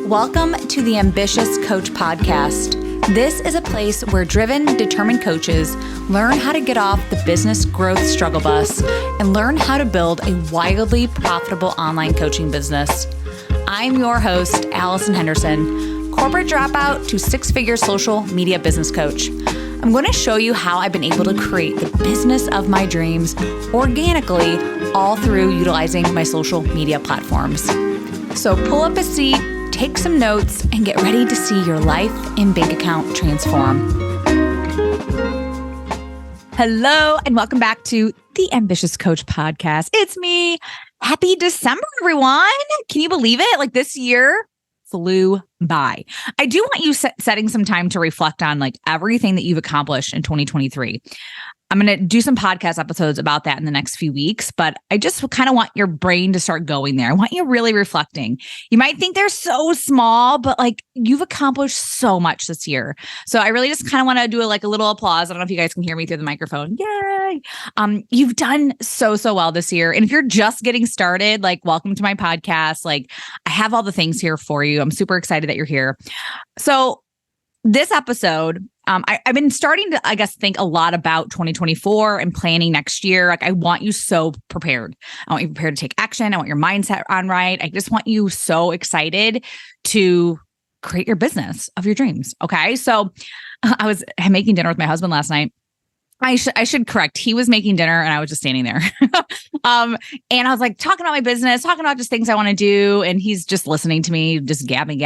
Welcome to the Ambitious Coach Podcast. This is a place where driven, determined coaches learn how to get off the business growth struggle bus and learn how to build a wildly profitable online coaching business. I'm your host, Allison Henderson, corporate dropout to six-figure social media business coach. I'm going to show you how I've been able to create the business of my dreams organically, all through utilizing my social media platforms. So pull up a seat, take some notes, and get ready to see your life and bank account transform. Hello, and welcome back to the Ambitious Coach Podcast. It's me. Happy December, everyone. Can you believe it? Like, this year flew by. I do want you setting some time to reflect on like everything that you've accomplished in 2023. I'm going to do some podcast episodes about that in the next few weeks, but I just kind of want your brain to start going there. I want you really reflecting. You might think they're so small, but like you've accomplished so much this year. So I really just kind of want to do a little applause. I don't know if you guys can hear me through the microphone. Yay. You've done so well this year. And if you're just getting started, like, welcome to my podcast. Like, I have all the things here for you. I'm super excited that you're here. So this episode, I've been starting to, think a lot about 2024 and planning next year. Like, I want you so prepared. I want you prepared to take action. I want your mindset on right. I just want you so excited to create your business of your dreams. Okay. So I was making dinner with my husband last night. I should correct. He was making dinner and I was just standing there. And I was like talking about my business, talking about just things I want to do. And he's just listening to me, just gab. And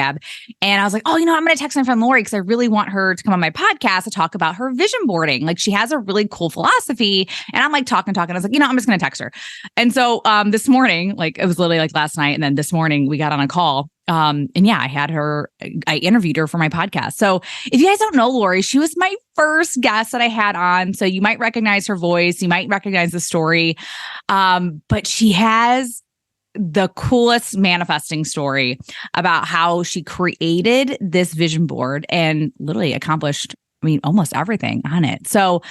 I was like, I'm going to text my friend Laurie because I really want her to come on my podcast to talk about her vision boarding. Like, she has a really cool philosophy. And I'm like talking. I was like, I'm just going to text her. And so this morning, like, it was literally like last night. And then this morning we got on a call. I interviewed her for my podcast. So if you guys don't know Laurie, she was my first guest that I had on. So you might recognize her voice. You might recognize the story. But she has the coolest manifesting story about how she created this vision board and literally accomplished, almost everything on it. So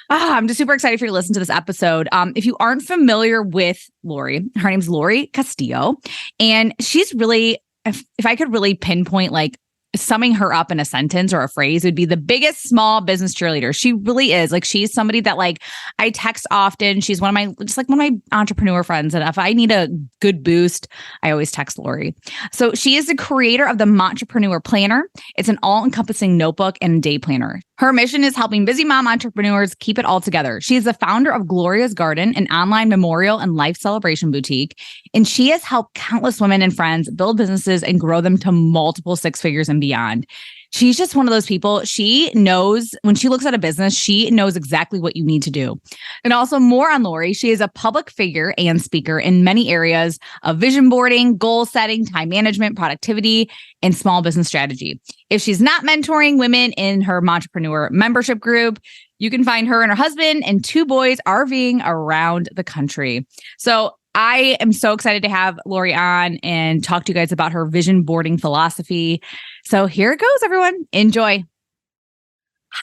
I'm just super excited for you to listen to this episode. If you aren't familiar with Laurie, her name's Laurie Castillo, and she's really, if I could really pinpoint, like, summing her up in a sentence or a phrase, would be the biggest small business cheerleader. She really is. Like, she's somebody that, like, I text often. She's one of my entrepreneur friends. And if I need a good boost, I always text Laurie. So she is the creator of the Momtrepreneur Planner. It's an all-encompassing notebook and day planner. Her mission is helping busy mom entrepreneurs keep it all together. She is the founder of Gloria's Garden, an online memorial and life celebration boutique. And she has helped countless women and friends build businesses and grow them to multiple six figures and beyond. She's just one of those people. She knows when she looks at a business, she knows exactly what you need to do. And also, more on Laurie, she is a public figure and speaker in many areas of vision boarding, goal setting, time management, productivity, and small business strategy. If she's not mentoring women in her Momtrepreneur membership group, you can find her and her husband and two boys RVing around the country. So I am so excited to have Laurie on and talk to you guys about her vision boarding philosophy. So here it goes, everyone. Enjoy.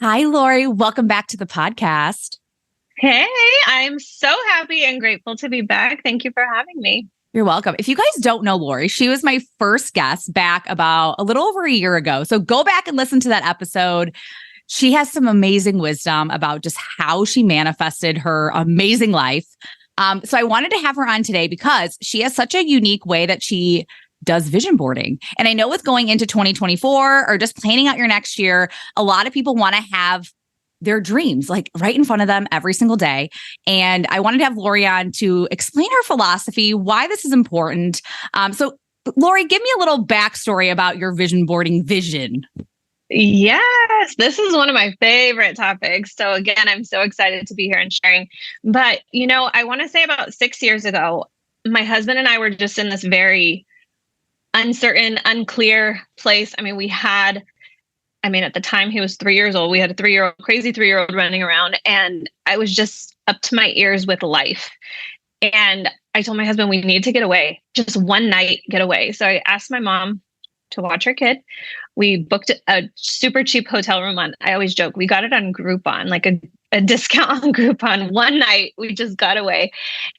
Hi, Laurie. Welcome back to the podcast. Hey, I'm so happy and grateful to be back. Thank you for having me. You're welcome. If you guys don't know Laurie, she was my first guest back about a little over a year ago. So go back and listen to that episode. She has some amazing wisdom about just how she manifested her amazing life. So I wanted to have her on today because she has such a unique way that she does vision boarding. And I know with going into 2024 or just planning out your next year, a lot of people want to have their dreams like right in front of them every single day. And I wanted to have Laurie on to explain her philosophy, why this is important. So Laurie, give me a little backstory about your vision boarding vision. Yes, this is one of my favorite topics. So again, I'm so excited to be here and sharing. But, I want to say about 6 years ago, my husband and I were just in this very uncertain, unclear place. At the time he was 3 years old. We had a crazy 3-year-old running around, and I was just up to my ears with life. And I told my husband, we need to get away, just one night get away. So I asked my mom to watch our kid. We booked a super cheap hotel room I always joke, we got it on Groupon, like a discount on Groupon. One night we just got away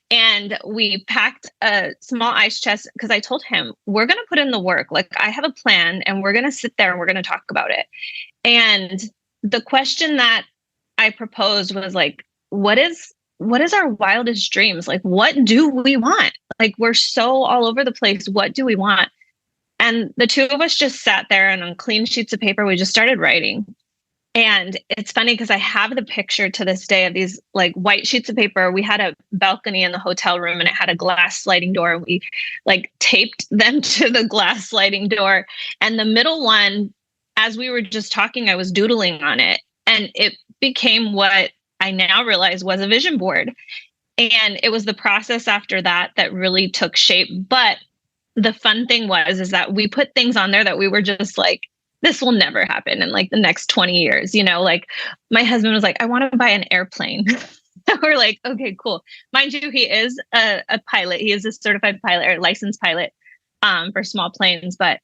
and we packed a small ice chest because I told him, we're going to put in the work. Like I have a plan and we're going to sit there and we're going to talk about it. And the question that I proposed was like, what is our wildest dreams? Like, what do we want? Like, we're so all over the place. What do we want? And the two of us just sat there and on clean sheets of paper, we just started writing. And it's funny because I have the picture to this day of these like white sheets of paper. We had a balcony in the hotel room and it had a glass sliding door. And we like taped them to the glass sliding door. And the middle one, as we were just talking, I was doodling on it. And it became what I now realize was a vision board. And it was the process after that that really took shape. But the fun thing is that we put things on there that we were just like, this will never happen in like the next 20 years. You know, like my husband was like, I want to buy an airplane. We're like, okay, cool. Mind you, he is a pilot. He is a certified pilot or licensed pilot for small planes. But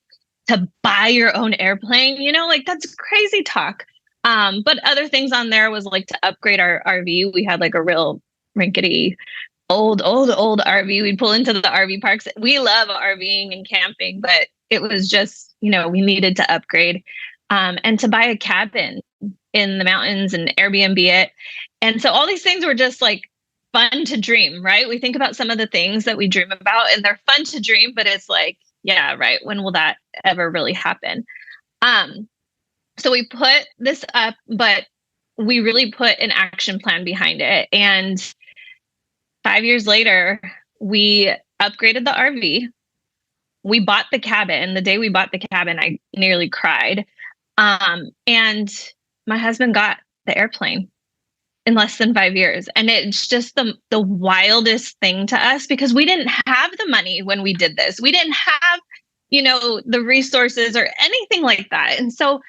to buy your own airplane, you know, like that's crazy talk. But other things on there was like to upgrade our RV. We had like a real rinkety old RV. We'd pull into the RV parks. We love RVing and camping, but it was just, you know, we needed to upgrade and to buy a cabin in the mountains and Airbnb it. And so all these things were just like fun to dream, right? We think about some of the things that we dream about and they're fun to dream, but it's like, yeah, right. When will that ever really happen? So we put this up, but we really put an action plan behind it. And 5 years later, we upgraded the RV. We bought the cabin. The day we bought the cabin, I nearly cried. And my husband got the airplane in less than 5 years. And it's just the wildest thing to us because we didn't have the money when we did this. We didn't have, you know, the resources or anything like that. And so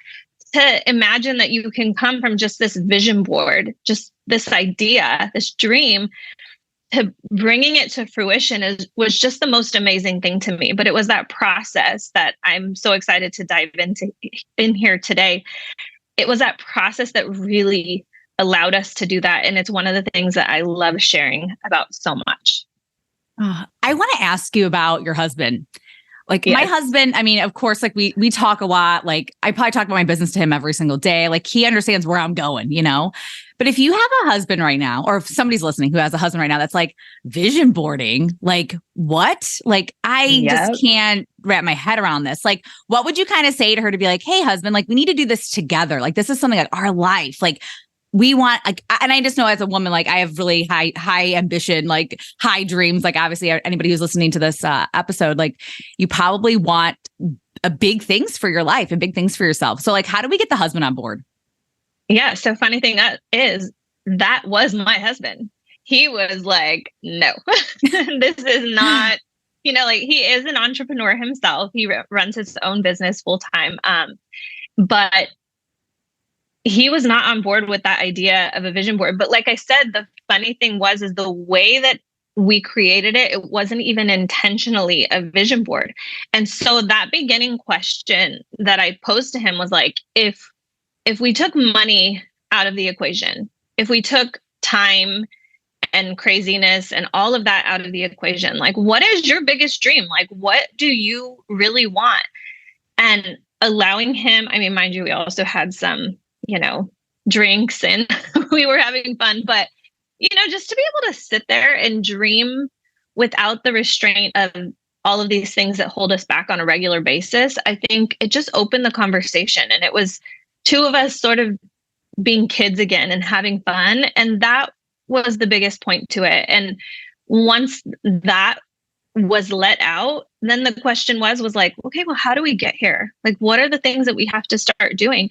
to imagine that you can come from just this vision board, just this idea, this dream, to bringing it to fruition was just the most amazing thing to me. But it was that process that I'm so excited to dive into in here today. It was that process that really allowed us to do that. And it's one of the things that I love sharing about so much. I want to ask you about your husband. Like my husband, I mean, of course, like we talk a lot. Like I probably talk about my business to him every single day. Like he understands where I'm going, you know? But if you have a husband right now, or if somebody's listening who has a husband right now, that's like vision boarding, like what? Like I just can't wrap my head around this. Like, what would you kind of say to her to be like, hey, husband, like we need to do this together. Like this is something like our life. Like we want, like, and I just know as a woman, like I have really high ambition, like high dreams. Like obviously anybody who's listening to this episode, like you probably want big things for your life and big things for yourself. So like, how do we get the husband on board? Yeah. So funny thing that was my husband. He was like, no, this is not, you know, like he is an entrepreneur himself. He runs his own business full time. But he was not on board with that idea of a vision board. But like I said, the funny thing is the way that we created it, it wasn't even intentionally a vision board. And so that beginning question that I posed to him was like, if we took money out of the equation, if we took time and craziness and all of that out of the equation, like what is your biggest dream? Like, what do you really want? And allowing him, I mean, mind you, we also had some, you know, drinks and we were having fun, but, you know, just to be able to sit there and dream without the restraint of all of these things that hold us back on a regular basis, I think it just opened the conversation. And it was two of us sort of being kids again and having fun. And that was the biggest point to it. And once that was let out, then the question was like, okay, well, how do we get here? Like, what are the things that we have to start doing?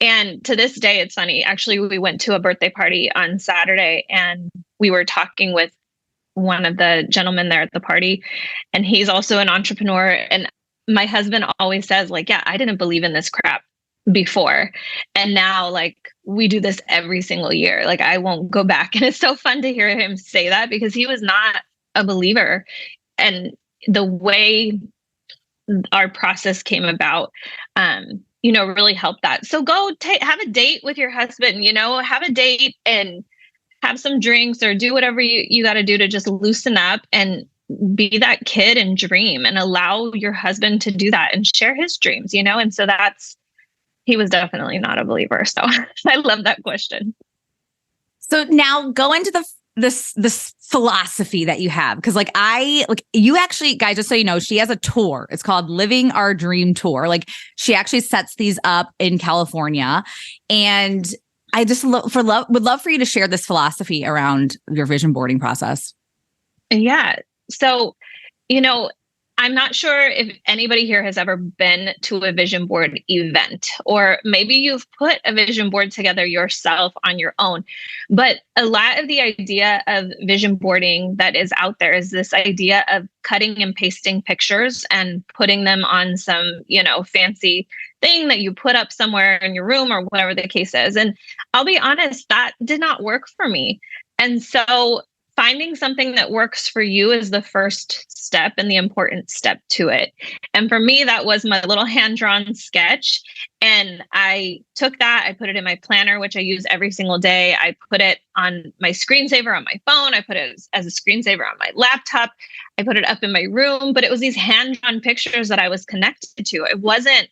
And to this day, it's funny. Actually, we went to a birthday party on Saturday and we were talking with one of the gentlemen there at the party. And he's also an entrepreneur. And my husband always says like, yeah, I didn't believe in this crap before. And now like we do this every single year. Like I won't go back. And it's so fun to hear him say that because he was not a believer. And the way our process came about, really helped that. So go have a date with your husband, have a date and have some drinks or do whatever you got to do to just loosen up and be that kid and dream and allow your husband to do that and share his dreams, And so he was definitely not a believer. So I love that question. So now go into this philosophy that you have. Cause you actually, guys, just so you know, she has a tour. It's called Living Our Dream Tour. Like she actually sets these up in California. And I just would love for you to share this philosophy around your vision boarding process. Yeah. So, I'm not sure if anybody here has ever been to a vision board event, or maybe you've put a vision board together yourself on your own. But a lot of the idea of vision boarding that is out there is this idea of cutting and pasting pictures and putting them on some, fancy thing that you put up somewhere in your room or whatever the case is. And I'll be honest, that did not work for me. And so finding something that works for you is the first step and the important step to it. And for me, that was my little hand-drawn sketch. And I took that, I put it in my planner, which I use every single day. I put it on my screensaver on my phone. I put it as a screensaver on my laptop. I put it up in my room, but it was these hand-drawn pictures that I was connected to. It wasn't,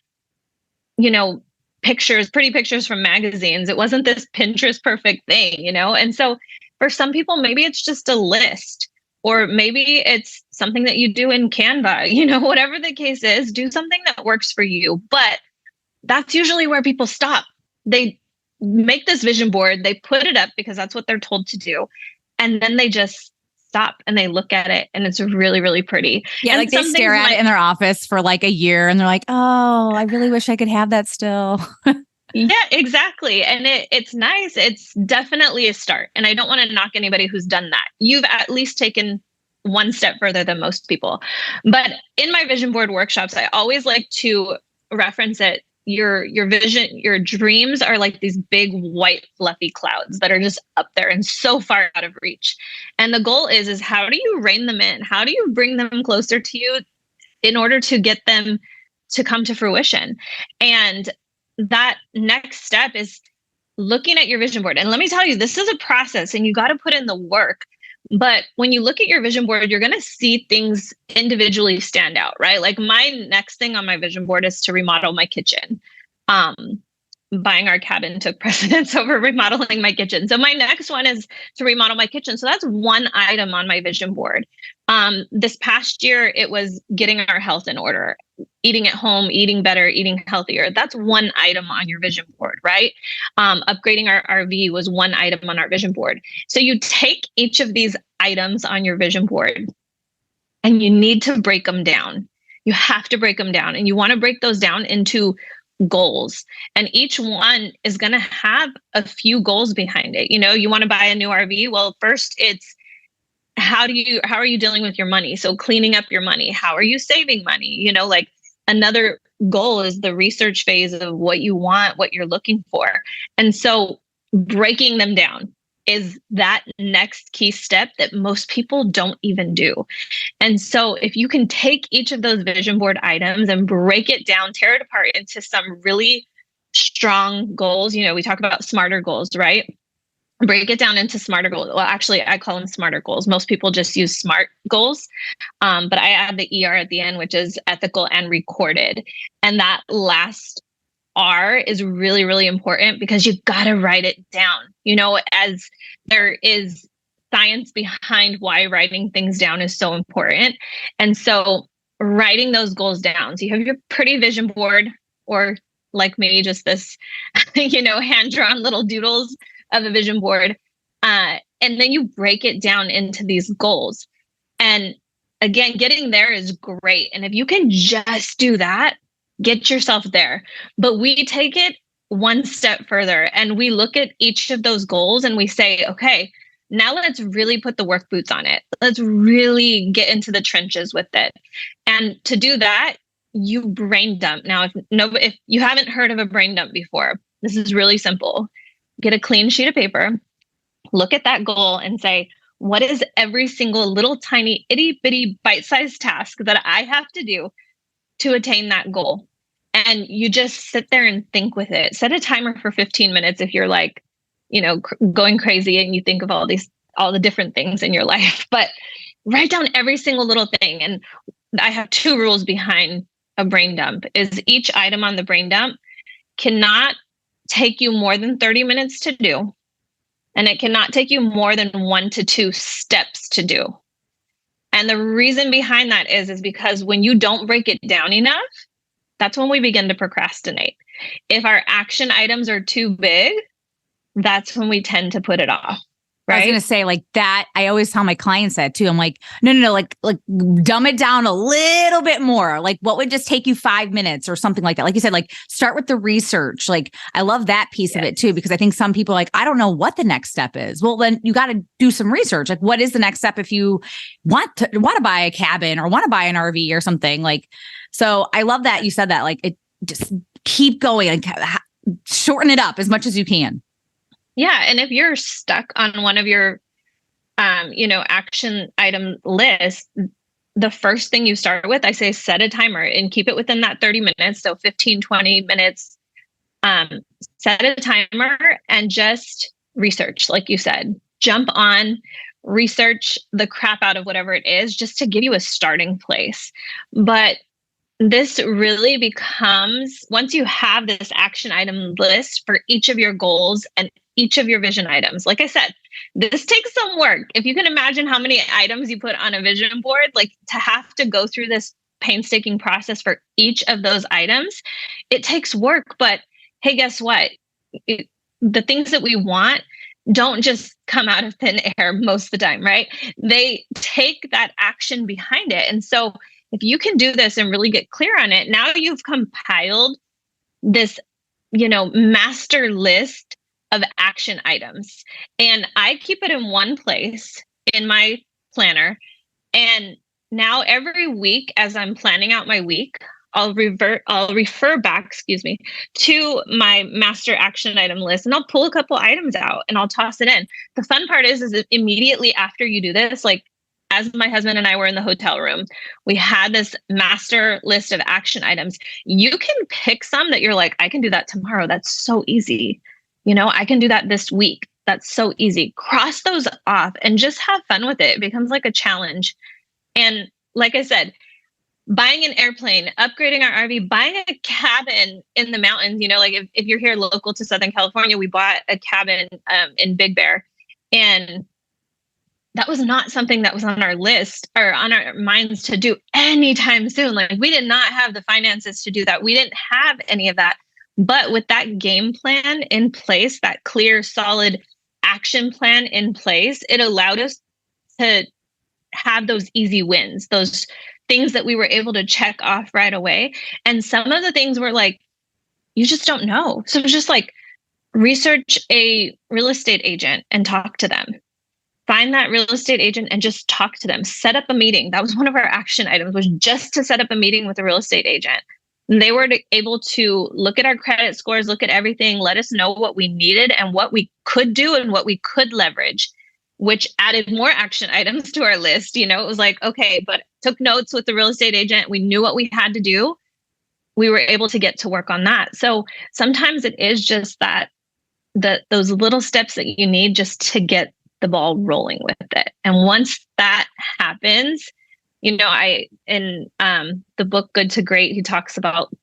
pretty pictures from magazines. It wasn't this Pinterest perfect thing, And so for some people, maybe it's just a list, or maybe it's something that you do in Canva, whatever the case is, do something that works for you. But that's usually where people stop. They make this vision board, they put it up because that's what they're told to do. And then they just stop and they look at it and it's really, really pretty. Yeah, and like they stare at it in their office for like a year and they're like, oh, I really wish I could have that still. Yeah, exactly. And it's nice. It's definitely a start. And I don't want to knock anybody who's done that. You've at least taken one step further than most people. But in my vision board workshops, I always like to reference it. Your vision, your dreams are like these big white fluffy clouds that are just up there and so far out of reach. And the goal is how do you rein them in? How do you bring them closer to you in order to get them to come to fruition? And that next step is looking at your vision board. And let me tell you, this is a process and you got to put in the work. But when you look at your vision board, you're going to see things individually stand out, right? Like my next thing on my vision board is to remodel my kitchen. Buying our cabin took precedence over remodeling my kitchen. So my next one is to remodel my kitchen. So that's one item on my vision board. This past year, it was getting our health in order, eating at home, eating better, eating healthier. That's one item on your vision board, right? Upgrading our RV was one item on our vision board. So you take each of these items on your vision board and you need to break them down. You have to break them down, and you want to break those down into goals. And each one is going to have a few goals behind it. You want to buy a new RV. Well, first it's how are you dealing with your money? So cleaning up your money. How are you saving money? Like another goal is the research phase of what you want, what you're looking for. And so breaking them down is that next key step that most people don't even do. And so if you can take each of those vision board items and break it down, tear it apart into some really strong goals, we talk about smarter goals, right? Break it down into smarter goals. Well, actually, I call them smarter goals. Most people just use SMART goals, but I add the ER at the end, which is ethical and recorded. And that last R is really, really important because you got to write it down, as there is science behind why writing things down is so important. And so writing those goals down. So you have your pretty vision board, or like me, just this, hand-drawn little doodles of a vision board. And then you break it down into these goals. And again, getting there is great. And if you can just do that, get yourself there. But we take it one step further and we look at each of those goals and we say, okay, now let's really put the work boots on it. Let's really get into the trenches with it. And to do that, you brain dump. Now, if you haven't heard of a brain dump before, this is really simple. Get a clean sheet of paper, look at that goal and say, what is every single little tiny itty bitty bite-sized task that I have to do to attain that goal. And you just sit there and think with it. Set a timer for 15 minutes if you're like, going crazy and you think of all the different things in your life. But write down every single little thing. And I have 2 rules behind a brain dump: is each item on the brain dump cannot take you more than 30 minutes to do. And it cannot take you more than 1 to 2 steps to do. And the reason behind that is because when you don't break it down enough, that's when we begin to procrastinate. If our action items are too big, that's when we tend to put it off. Right? I was going to say like that. I always tell my clients that too. I'm like, no, like dumb it down a little bit more. Like what would just take you 5 minutes or something like that? Like you said, like start with the research. Like I love that piece of it too, because I think some people are like, I don't know what the next step is. Well, then you got to do some research. Like what is the next step if you want to buy a cabin or want to buy an RV or something? Like, so I love that you said that. Like it just keep going and shorten it up as much as you can. Yeah. And if you're stuck on one of your, action item list, the first thing you start with, I say set a timer and keep it within that 30 minutes. So 15, 20 minutes, set a timer and just research. Like you said, jump on, research the crap out of whatever it is just to give you a starting place. But this really becomes, once you have this action item list for each of your goals and each of your vision items, like I said, this takes some work. If you can imagine how many items you put on a vision board, like to have to go through this painstaking process for each of those items, it takes work. But hey, guess what? The things that we want don't just come out of thin air most of the time, right? They take that action behind it. And so if you can do this and really get clear on it, now you've compiled this, master list of action items. And I keep it in one place in my planner. And now every week, as I'm planning out my week, I'll refer back, to my master action item list, and I'll pull a couple items out and I'll toss it in. The fun part is immediately after you do this, like as my husband and I were in the hotel room, we had this master list of action items. You can pick some that you're like, I can do that tomorrow. That's so easy. I can do that this week. That's so easy. Cross those off and just have fun with it. It becomes like a challenge. And like I said, buying an airplane, upgrading our RV, buying a cabin in the mountains, like if you're here local to Southern California, we bought a cabin in Big Bear. And that was not something that was on our list or on our minds to do anytime soon. Like we did not have the finances to do that. We didn't have any of that. But with that game plan in place, that clear, solid action plan in place, it allowed us to have those easy wins, those things that we were able to check off right away. And some of the things were like, you just don't know. So just like research a real estate agent and talk to them. Find that real estate agent and just talk to them. Set up a meeting. That was one of our action items, was just to set up a meeting with a real estate agent. And they were able to look at our credit scores, look at everything, let us know what we needed and what we could do and what we could leverage, which added more action items to our list. It was like, okay, but took notes with the real estate agent. We knew what we had to do. We were able to get to work on that. So sometimes it is just that those little steps that you need just to get the ball rolling with it. And once that happens, I in the book Good to Great, he talks about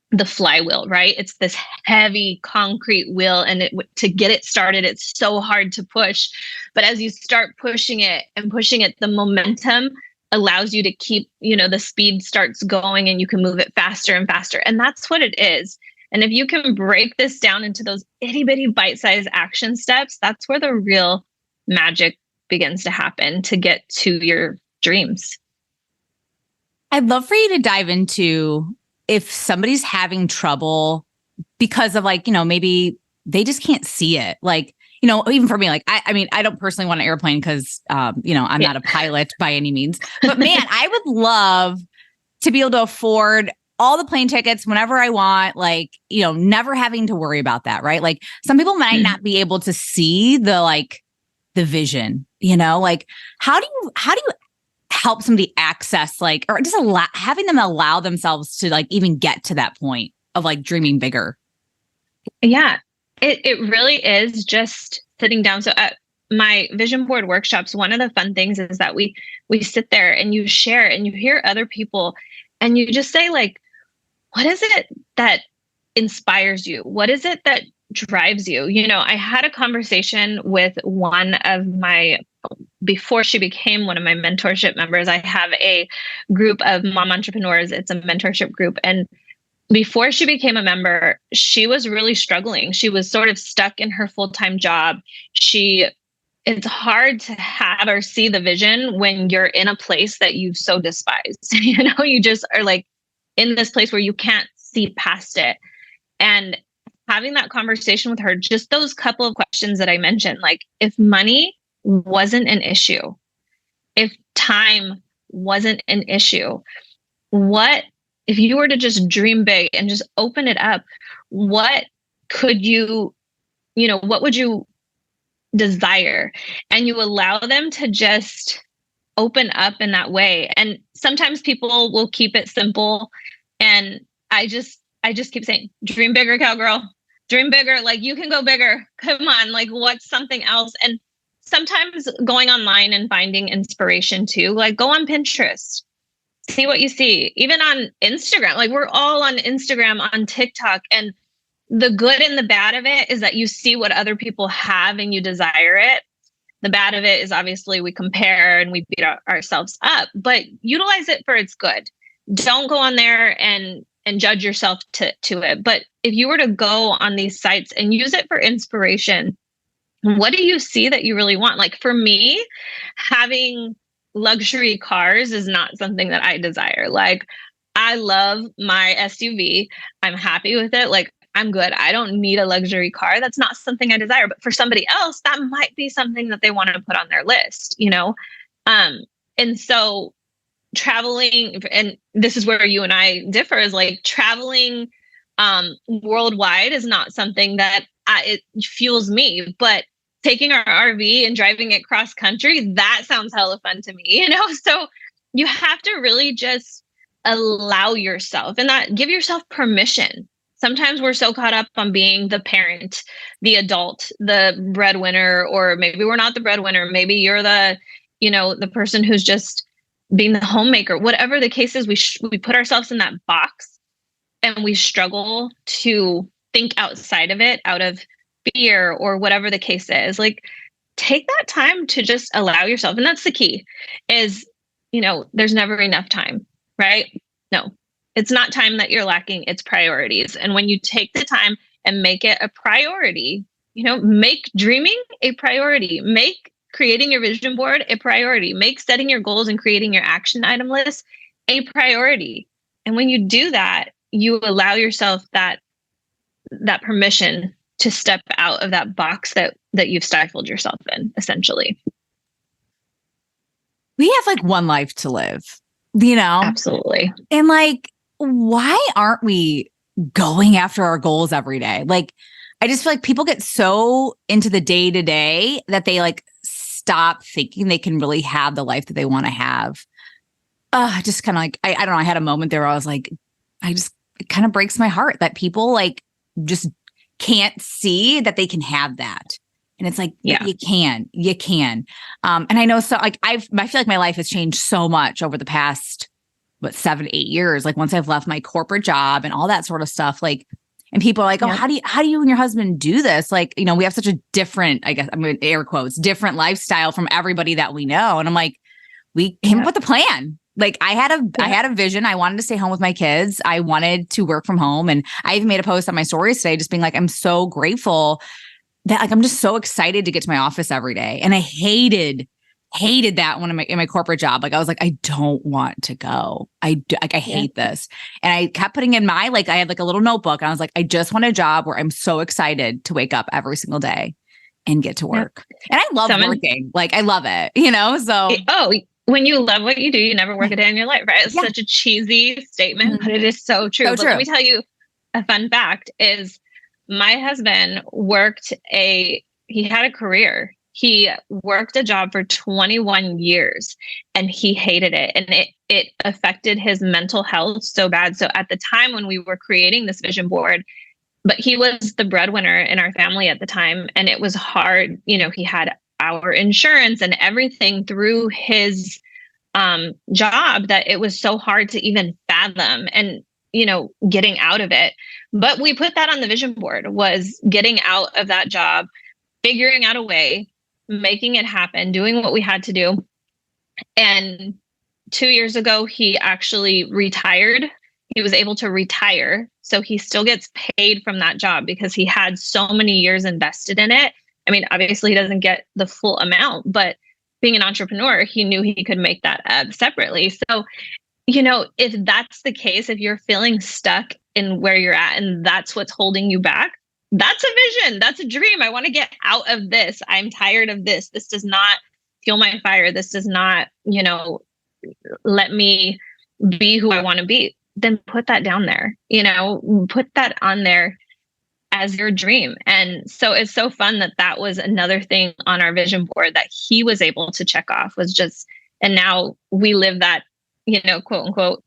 the flywheel, right? It's this heavy concrete wheel, and to get it started, it's so hard to push. But as you start pushing it, the momentum allows you to keep, the speed starts going and you can move it faster and faster. And that's what it is. And if you can break this down into those itty bitty bite-sized action steps, that's where the real magic begins to happen to get to your dreams. I'd love for you to dive into if somebody's having trouble because of maybe they just can't see it. Like, even for me, like, I don't personally want an airplane because, I'm not a pilot by any means, but man, I would love to be able to afford all the plane tickets whenever I want, never having to worry about that. Right. Like some people might not be able to see the vision, how do you help somebody access like, or just having them allow themselves to like even get to that point of like dreaming bigger? Yeah, it really is just sitting down. So at my vision board workshops, one of the fun things is that we sit there and you share and you hear other people and you just say like, what is it that inspires you? What is it that drives you? You know, I had a conversation with one of my, before she became one of my mentorship members, I have a group of mom entrepreneurs. It's a mentorship group. And before she became a member, she was really struggling. She was sort of stuck in her full-time job. It's hard to have or see the vision when you're in a place that you so despise. You know, you just are like in this place where you can't see past it. And having that conversation with her, just those couple of questions that I mentioned, like if money wasn't an issue, if time wasn't an issue, what if you were to just dream big and just open it up, what could what would you desire? And you allow them to just open up in that way. And sometimes people will keep it simple. And I just keep saying, dream bigger, cowgirl, dream bigger. Like you can go bigger. Come on. Like what's something else? And sometimes going online and finding inspiration too, like go on Pinterest, see what you see, even on Instagram. Like we're all on Instagram, on TikTok, and the good and the bad of it is that you see what other people have and you desire it. The bad of it is obviously we compare and we beat ourselves up, but utilize it for its good. Don't go on there and judge yourself to it. But if you were to go on these sites and use it for inspiration, what do you see that you really want? Like for me, having luxury cars is not something that I desire. Like I love my SUV. I'm happy with it. Like I'm good. I don't need a luxury car. That's not something I desire. But for somebody else, that might be something that they want to put on their list, you know? And so traveling, and this is where you and I differ, is like traveling worldwide is not something that it fuels me. But taking our RV and driving it cross country, that sounds hella fun to me, you know? So you have to really just allow yourself and that give yourself permission. Sometimes we're so caught up on being the parent, the adult, the breadwinner, or maybe we're not the breadwinner. Maybe you're the person who's just being the homemaker. Whatever the case is, we put ourselves in that box and we struggle to think outside of it, out of fear or whatever the case is. Like take that time to just allow yourself. And that's the key is, there's never enough time, right? No, it's not time that you're lacking. It's priorities. And when you take the time and make it a priority, make dreaming a priority, make creating your vision board a priority, make setting your goals and creating your action item list a priority. And when you do that, you allow yourself that permission to step out of that box that you've stifled yourself in, essentially. We have like one life to live, Absolutely. And like, why aren't we going after our goals every day? Like, I just feel like people get so into the day to day that they like stop thinking they can really have the life that they want to have. Just kind of like, I don't know. I had a moment there where I was like, it kind of breaks my heart that people like just can't see that they can have that. And it's like, yeah, you can. And I know, so like, I feel like my life has changed so much over the past, 7 to 8 years. Like once I've left my corporate job and all that sort of stuff, like, and people are like, oh, how do you and your husband do this? Like, we have such a different, I guess, I'm in air quotes, different lifestyle from everybody that we know. And I'm like, we came up with a plan. Like I had a vision. I wanted to stay home with my kids. I wanted to work from home. And I even made a post on my stories today, just being like, I'm so grateful that like, I'm just so excited to get to my office every day. And I hated that when in my corporate job. Like I was like, I don't want to go. I hate this. And I kept putting in I had like a little notebook and I was like, I just want a job where I'm so excited to wake up every single day and get to work. And I love working. Like I love it, so. When you love what you do, you never work a day in your life, right? It's such a cheesy statement, but it is so true. But let me tell you a fun fact is my husband he had a career He worked a job for 21 years and he hated it. And it affected his mental health so bad. So at the time when we were creating this vision board, but he was the breadwinner in our family at the time. And it was hard. He had our insurance and everything through his job that it was so hard to even fathom and, getting out of it. But we put that on the vision board, was getting out of that job, figuring out a way, making it happen, doing what we had to do. And 2 years ago, he actually retired. He was able to retire. So he still gets paid from that job because he had so many years invested in it. I mean, obviously he doesn't get the full amount, but being an entrepreneur, he knew he could make that up separately. So, if that's the case, if you're feeling stuck in where you're at and that's what's holding you back, that's a vision. That's a dream. I want to get out of this. I'm tired of this. This does not fuel my fire. This does not, let me be who I want to be. Then put that down there, put that on there as your dream. And so it's so fun that was another thing on our vision board that he was able to check off, was just, and now we live that, quote unquote,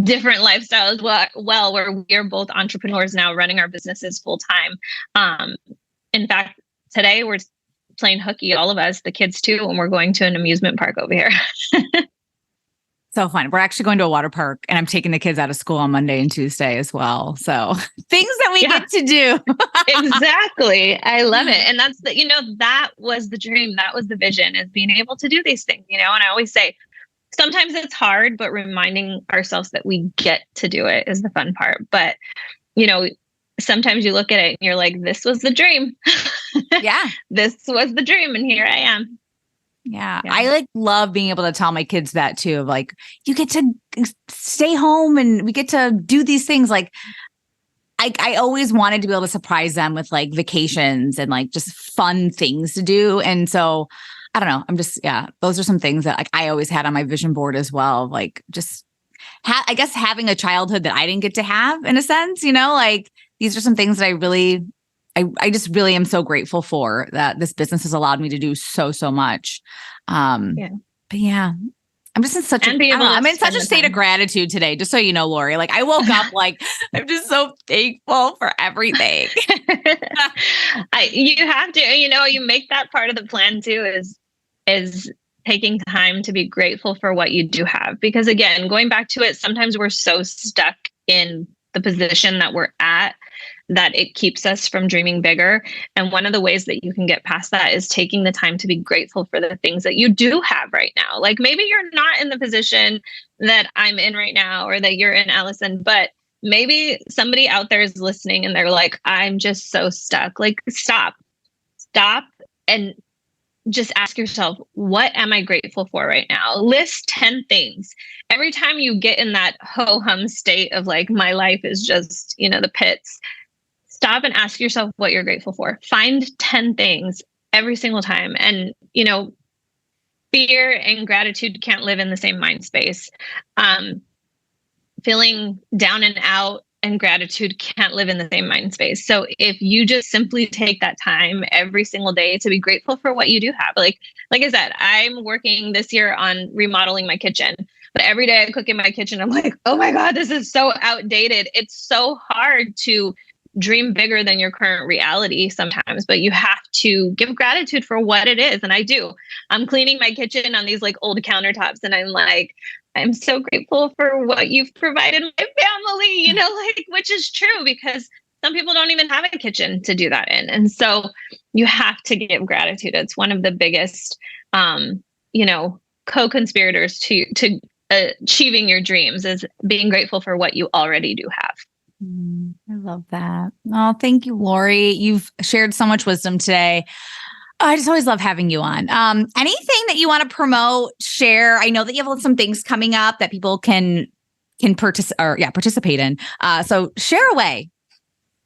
different lifestyle as well, where we're both entrepreneurs now running our businesses full time. In fact, today we're playing hooky, all of us, the kids too, and we're going to an amusement park over here. So fun. We're actually going to a water park and I'm taking the kids out of school on Monday and Tuesday as well. So things that we get to do. Exactly. I love it. And that's that was the dream. That was the vision, is being able to do these things, and I always say, sometimes it's hard, but reminding ourselves that we get to do it is the fun part. But, sometimes you look at it and you're like, this was the dream. Yeah. This was the dream. And here I am. Yeah. I love being able to tell my kids that too, of like, you get to stay home and we get to do these things. Like I always wanted to be able to surprise them with like vacations and like just fun things to do. And so I don't know. I'm just, those are some things that like I always had on my vision board as well. Like just I guess having a childhood that I didn't get to have in a sense, like these are some things that I just really am so grateful for, that this business has allowed me to do so much. But yeah, I'm just in such I'm in such a state of gratitude today, just so you know, Laurie. Like I woke up like I'm just so thankful for everything. You have to, you make that part of the plan too, is taking time to be grateful for what you do have. Because again, going back to it, sometimes we're so stuck in the position that we're at that it keeps us from dreaming bigger. And one of the ways that you can get past that is taking the time to be grateful for the things that you do have right now. Like maybe you're not in the position that I'm in right now, or that you're in, Allison, but maybe somebody out there is listening and they're like, I'm just so stuck. Like stop and just ask yourself, what am I grateful for right now? List 10 things. Every time you get in that ho-hum state of like, my life is just, the pits, stop and ask yourself what you're grateful for. Find 10 things every single time. And, fear and gratitude can't live in the same mind space. Feeling down and out and gratitude can't live in the same mind space. So if you just simply take that time every single day to be grateful for what you do have, like I said, I'm working this year on remodeling my kitchen, but every day I cook in my kitchen, I'm like, oh my God, this is so outdated. It's so hard to dream bigger than your current reality sometimes, but you have to give gratitude for what it is. And I do. I'm cleaning my kitchen on these like old countertops, and I'm like, I'm so grateful for what you've provided my family, which is true, because some people don't even have a kitchen to do that in. And so you have to give gratitude. It's one of the biggest, co-conspirators to achieving your dreams, is being grateful for what you already do have. I love that. Oh, thank you, Laurie. You've shared so much wisdom today. I just always love having you on. Anything that you want to promote, share? I know that you have some things coming up that people can participate in. So share away.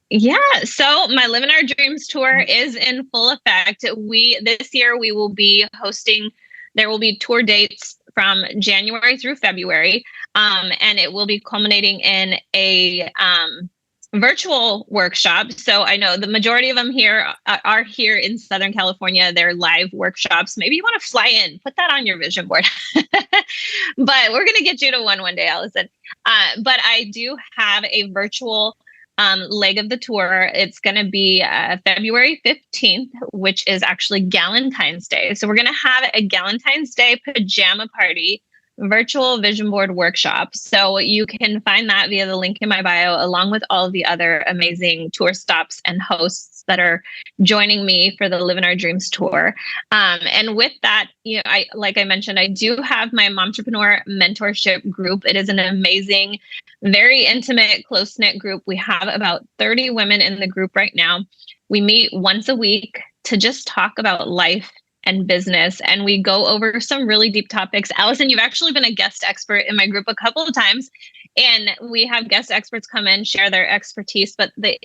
Yeah. So my Living Our Dreams tour is in full effect. This year we will be hosting, there will be tour dates from January through February. And it will be culminating in a virtual workshops. So I know the majority of them here are here in Southern California. They're live workshops. Maybe you want to fly in, put that on your vision board. But we're going to get you to one day, Allison. But I do have a virtual leg of the tour. It's going to be February 15th, which is actually Galentine's Day. So we're going to have a Galentine's Day pajama party virtual vision board workshop. So you can find that via the link in my bio, along with all of the other amazing tour stops and hosts that are joining me for the Live in Our Dreams tour. And with that, like I mentioned, I do have my Momtrepreneur Mentorship group. It is an amazing, very intimate, close-knit group. We have about 30 women in the group right now. We meet once a week to just talk about life and business. And we go over some really deep topics. Allison, you've actually been a guest expert in my group a couple of times. And we have guest experts come in, share their expertise. But the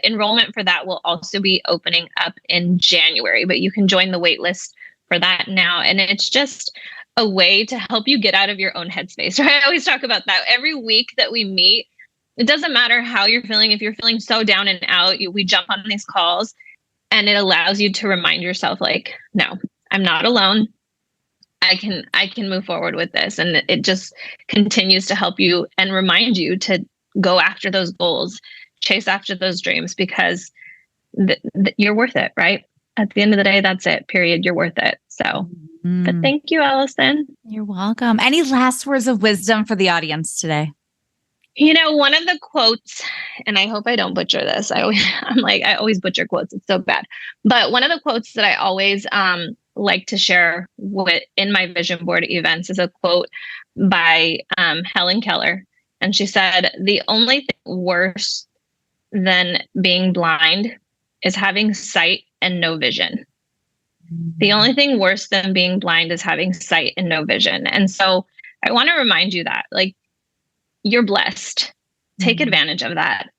enrollment for that will also be opening up in January. But you can join the wait list for that now. And it's just a way to help you get out of your own headspace. Right? I always talk about that. Every week that we meet, it doesn't matter how you're feeling. If you're feeling so down and out, we jump on these calls. And it allows you to remind yourself, like, no, I'm not alone. I can move forward with this. And it just continues to help you and remind you to go after those goals, chase after those dreams, because you're worth it, right? At the end of the day, that's it, period. You're worth it. So, but thank you, Allison. You're welcome. Any last words of wisdom for the audience today? One of the quotes, and I hope I don't butcher this. I always butcher quotes. It's so bad. But one of the quotes that I always like to share in my vision board events is a quote by Helen Keller. And she said, "The only thing worse than being blind is having sight and no vision." The only thing worse than being blind is having sight and no vision. And so I want to remind you that, like, you're blessed. Take advantage of that.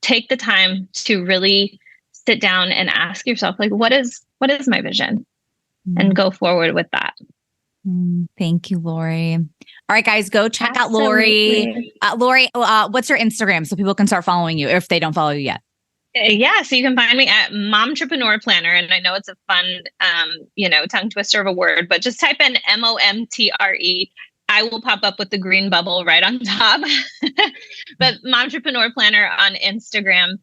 Take the time to really sit down and ask yourself, like, what is my vision? And go forward with that. Thank you, Laurie. All right, guys, go check out Laurie. Laurie, what's your Instagram so people can start following you if they don't follow you yet? Yeah, so you can find me at Momtrepreneur Planner. And I know it's a fun, tongue twister of a word, but just type in MOMTRE. I will pop up with the green bubble right on top. But Momtrepreneur Planner on Instagram,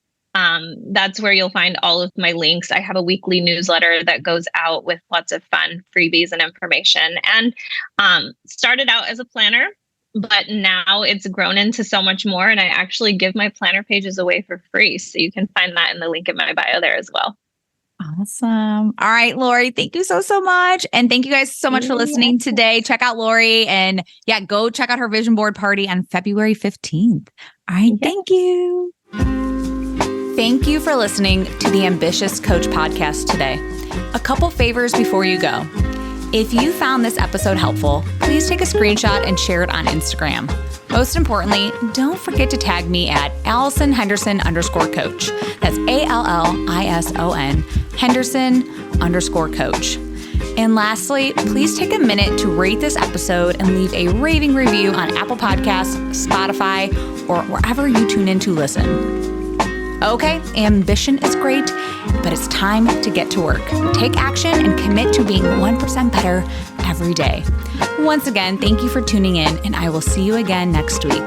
that's where you'll find all of my links. I have a weekly newsletter that goes out with lots of fun freebies and information. And started out as a planner, but now it's grown into so much more. And I actually give my planner pages away for free. So you can find that in the link in my bio there as well. Awesome. All right, Laurie, thank you so much. And thank you guys so much for listening today. Check out Laurie and go check out her vision board party on February 15th. All right. Thank you. Thank you for listening to the Ambitious Coach podcast today. A couple favors before you go. If you found this episode helpful, please take a screenshot and share it on Instagram. Most importantly, don't forget to tag me at Allison Henderson _coach. That's ALLISON Henderson _coach. And lastly, please take a minute to rate this episode and leave a raving review on Apple Podcasts, Spotify, or wherever you tune in to listen. Okay, ambition is great, but it's time to get to work. Take action and commit to being 1% better every day. Once again, thank you for tuning in, and I will see you again next week.